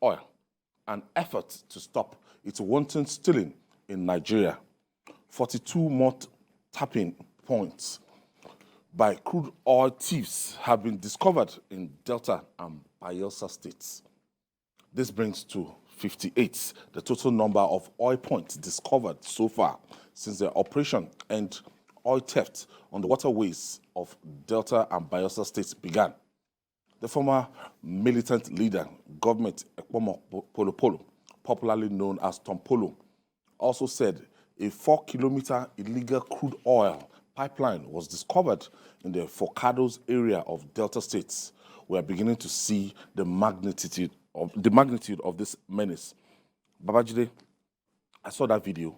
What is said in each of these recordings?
oil, an effort to stop its wanton stealing in Nigeria. 42 more tapping points by crude oil thieves have been discovered in Delta and Bayelsa states. This brings to 58 the total number of oil points discovered so far since the operation and oil theft on the waterways of Delta and Bayelsa states began. The former militant leader, Government Ekpomo Polo, popularly known as Tompolo, also said a 4-kilometer illegal crude oil pipeline was discovered in the Forcados area of Delta states. We are beginning to see the magnitude of this menace. Babajide, I saw that video,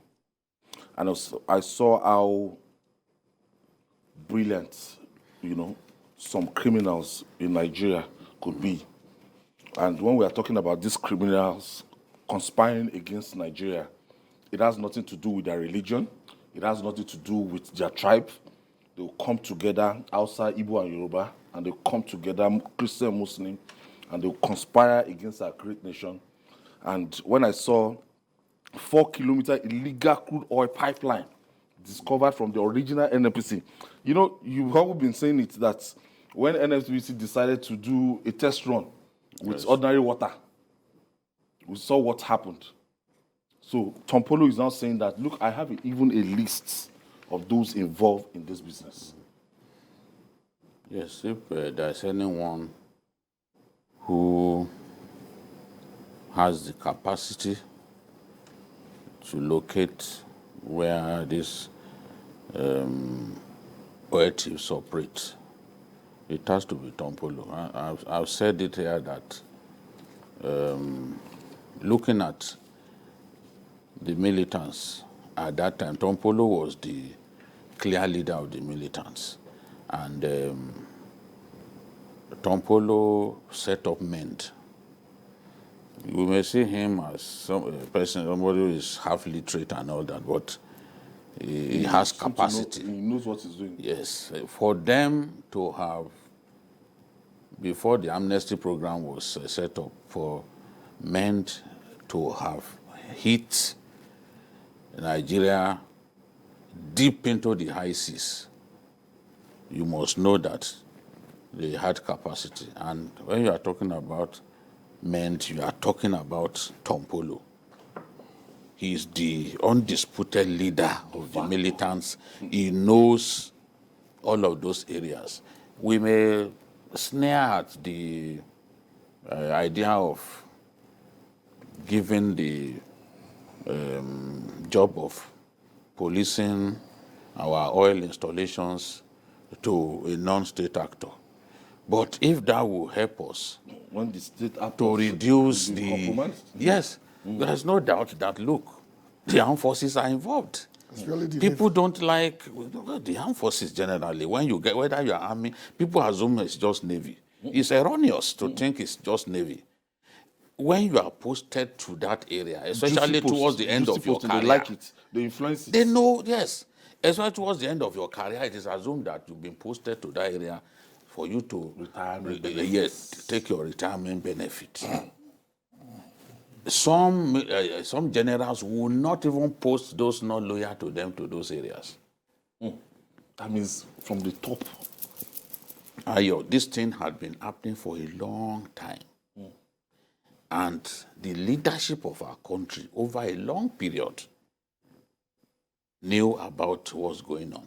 and I saw how brilliant, some criminals in Nigeria could be. And when we are talking about these criminals conspiring against Nigeria, it has nothing to do with their religion. It has nothing to do with their tribe. They will come together outside Igbo and Yoruba, and they will come together, Christian, Muslim, and they will conspire against our great nation. And when I saw 4-kilometer illegal crude oil pipeline discovered from the original NNPC, you've probably been saying it that when NNPC decided to do a test run with ordinary water, we saw what happened. So Tompolo is now saying that, look, I have even a list of those involved in this business. Yes, if there's anyone who has the capacity to locate where these oil thieves operate, it has to be Tompolo. I've said it here that looking at the militants at that time, Tompolo was the clear leader of the militants. And Tompolo set up MENT. You may see him as somebody who is half literate and all that, but he has capacity. He knows what he's doing. Yes. For them to have, before the amnesty program was set up, for MENT to have hit Nigeria deep into the high seas, you must know that they had capacity. And when you are talking about MENT, you are talking about Tompolo. He is the undisputed leader of the militants. He knows all of those areas. We may sneer at the idea of giving the job of policing our oil installations to a non-state actor. But if that will help us when the state to reduce the... Yes, there's no doubt that, look, the armed forces are involved. Really people don't like the armed forces generally. When you get, whether you're army, people assume it's just Navy. It's erroneous to think it's just Navy. When you are posted to that area, especially towards the end of your career, they like it, they influence it. They know, yes. Especially towards the end of your career, it is assumed that you've been posted to that area for you to take your retirement benefit. Some generals will not even post those not loyal to them to those areas. That means from the top. Ayo, this thing had been happening for a long time. And the leadership of our country over a long period knew about what's going on.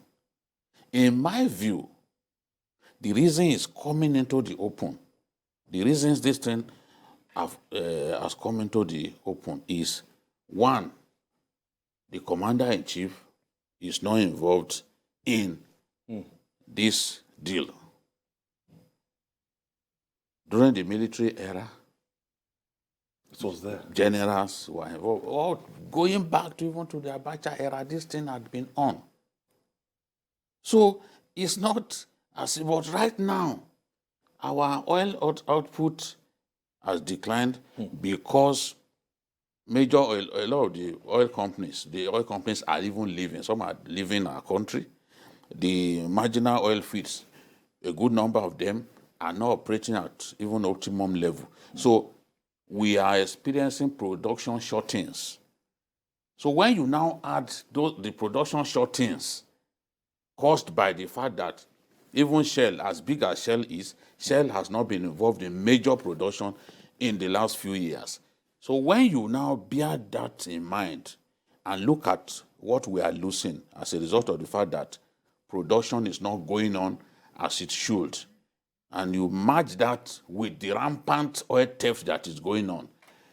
In my view, the reason it's coming into the open, the reasons this thing has come into the open is, one, the commander-in-chief is not involved in this deal. During the military era, it was there. Generals were involved. Or going back to even to the Abacha era, this thing had been on. So it's not as if, but right now, our oil output has declined because a lot of the oil companies are even leaving. Some are leaving our country. The marginal oil fields, a good number of them are not operating at even optimum level. So we are experiencing production shortings. So when you now add the production shortings caused by the fact that even Shell, as big as Shell is, Shell has not been involved in major production in the last few years. So when you now bear that in mind and look at what we are losing as a result of the fact that production is not going on as it should, and you match that with the rampant oil theft that is going on,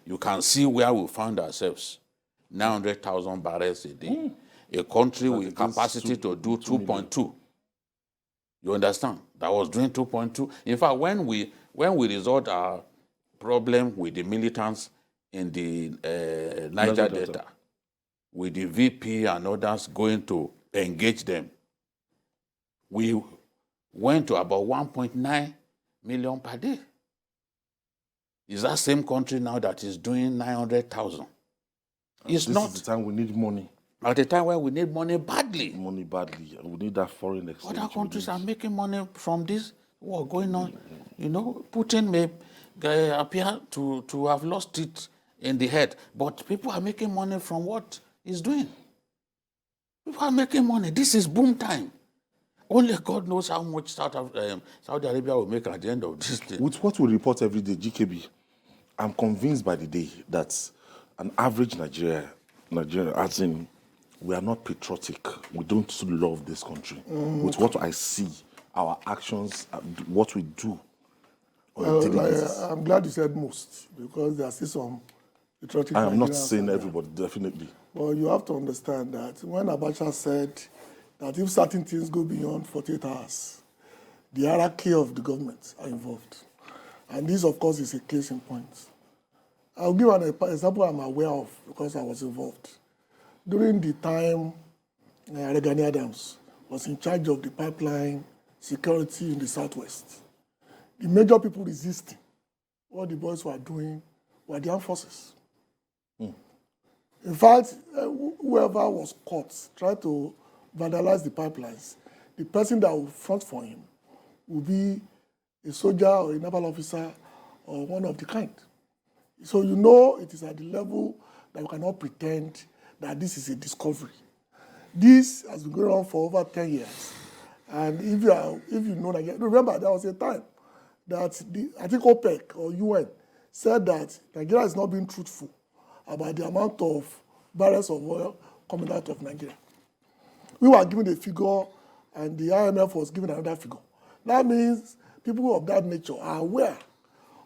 you can see where we found ourselves. 900,000 barrels a day. A country with capacity to do 2.2. You understand? That was doing 2.2. In fact, when we resolved our problem with the militants in the Niger Delta, with the VP and others going to engage them, we went to about 1.9 million per day. Is that same country now that is doing 900,000? It's this not. is the time we need money. At a time when we need money badly. Money badly. And we need that foreign exchange. Other countries are making money from this war going on. You know, Putin may appear to have lost it in the head, but people are making money from what he's doing. People are making money. This is boom time. Only God knows how much Saudi Arabia will make at the end of this day. With what we report every day, GKB, I'm convinced by the day that an average Nigerian, as in, we are not patriotic. We don't love this country. With what I see, our actions, what we do. I'm glad you said most, because there are still some patriotic I am not Nigerians saying everybody, definitely. But you have to understand that when Abacha said that if certain things go beyond 48 hours, the hierarchy of the government are involved. And this, of course, is a case in point. I'll give an example I'm aware of because I was involved. During the time Regani Adams was in charge of the pipeline security in the Southwest, the major people resisting what the boys were doing were the armed forces. In fact, whoever was caught tried to vandalize the pipelines, the person that would front for him would be a soldier or a naval officer or one of the kind. So you know it is at the level that you cannot pretend that this is a discovery. This has been going on for over 10 years. And if you know Nigeria, remember there was a time that I think OPEC or UN said that Nigeria is not being truthful about the amount of barrels of oil coming out of Nigeria. We were given a figure and the IMF was given another figure. That means people of that nature are aware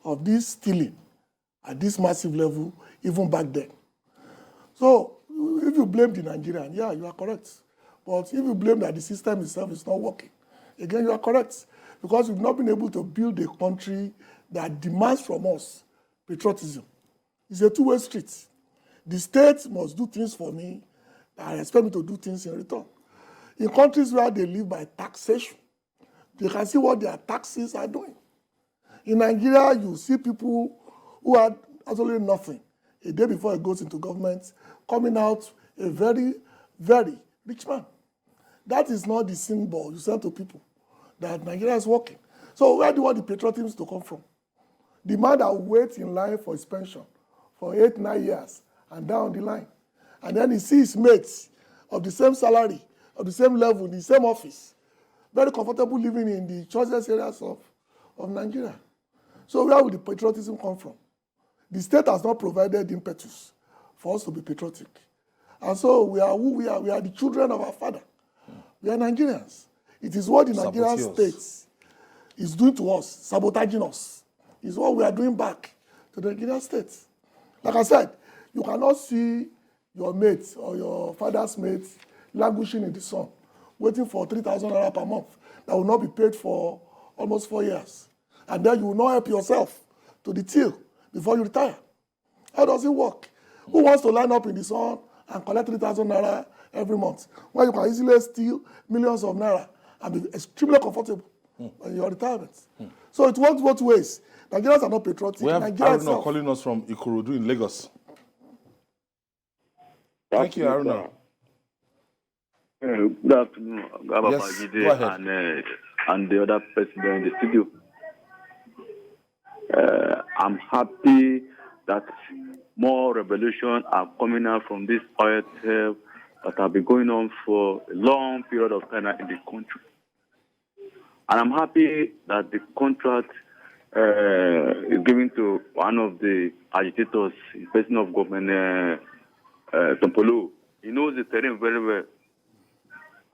of this stealing at this massive level, even back then. So if you blame the Nigerian, yeah, you are correct. But if you blame that the system itself is not working, again, you are correct. Because we've not been able to build a country that demands from us patriotism. It's a two-way street. The state must do things for me, and expect me to do things in return. In countries where they live by taxation, they can see what their taxes are doing. In Nigeria, you see people who had absolutely nothing a day before it goes into government, coming out a very, very rich man. That is not the symbol you send to people that Nigeria is working. So where do you want the patriotism to come from? The man that will wait in line for his pension for 8-9 years and down the line. And then he sees his mates of the same salary, of the same level, in the same office, very comfortable living in the choicest areas of Nigeria. So where will the patriotism come from? The state has not provided impetus for us to be patriotic. And so we are who we are. We are the children of our father. We are Nigerians. It is what the Nigerian state is doing to us, sabotaging us. It's what we are doing back to the Nigerian state. Like I said, you cannot see your mate or your father's mate languishing in the sun, waiting for 3,000 naira per month that will not be paid for almost 4 years. And then you will not help yourself to the till before you retire. How does it work? Who wants to line up in the sun and collect 3,000 naira every month when you can easily steal millions of naira and be extremely comfortable in your retirement? So it works both ways. Nigerians are not patriotic. We have Aruna calling us from Ikorodu in Lagos. Thank you, Aruna. Good afternoon, Gaba Yes, go ahead. and the other person in the studio. I'm happy that more revolution are coming out from this oil theft that have been going on for a long period of time in the country. And I'm happy that the contract is given to one of the agitators, the person of government, Tompolo. He knows the terrain very well.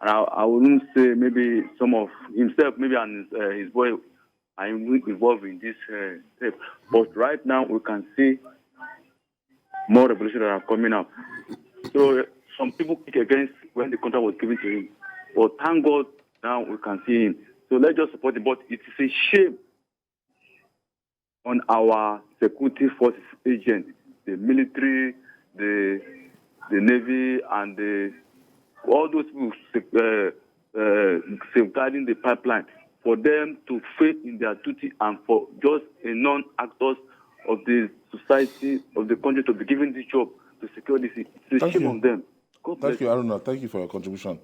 And I wouldn't say maybe some of himself, maybe and his boy are involved in this step. But right now we can see more revolutions that are coming up. So some people kick against when the contract was given to him. But thank God now we can see him. So let's just support it. But it is a shame on our security forces agents, the military, the Navy, and all those people safeguarding the pipeline, for them to fail in their duty and for just a non-actors of the society, of the country, to be given this job to secure this. It's a shame on them. Thank you, Aruna. Thank you for your contribution.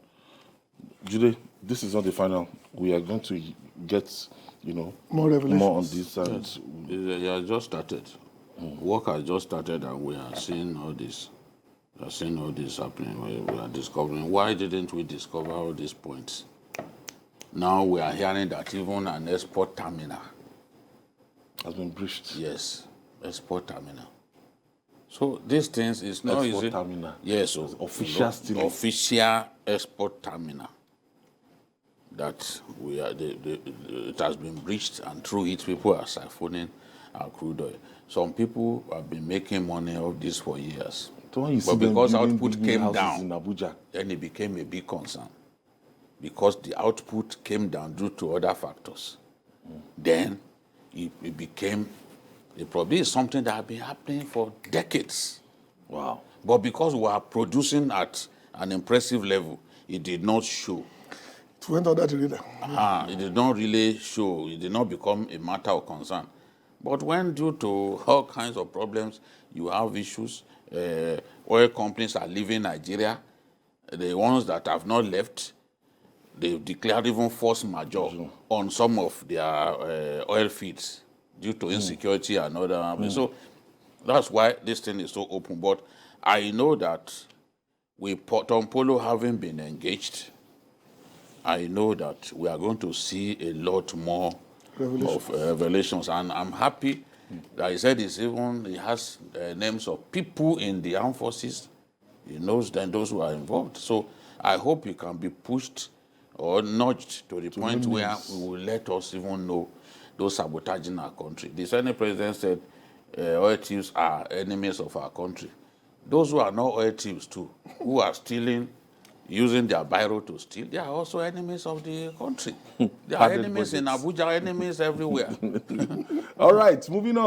Jude, this is not the final. We are going to get, more revelations. More on this. And It has just started. Work has just started, and we are seeing all this. We are seeing all this happening. We are discovering. Why didn't we discover all these points? Now we are hearing that even an export terminal has been breached. Yes, export terminal. So these things is not export easy. Terminal. Yes, so official stealing. Official export terminal. That we are. It has been breached, and through it, people are siphoning our crude oil. Some people have been making money off this for years. So you but because output came down, in Abuja, then it became a big concern. Because the output came down due to other factors. Then it became, it probably is something that has been happening for decades. Wow. But because we are producing at an impressive level, it did not show. It went under the radar. It did not really show. It did not become a matter of concern. But when due to all kinds of problems, you have issues, oil companies are leaving Nigeria. The ones that have not left, they've declared even force majeure on some of their oil fields due to insecurity and other. So that's why this thing is so open. But I know that with Tompolo having been engaged, I know that we are going to see a lot more of revelations. And I'm happy that he said he has names of people in the armed forces. He knows then those who are involved. So I hope he can be pushed or nudged to the point where we will let us even know those sabotaging our country. The Senate president said oil thieves are enemies of our country. Those who are not oil thieves too, who are stealing, using their biro to steal, they are also enemies of the country. They are enemies in Abuja, enemies everywhere. All right, moving on.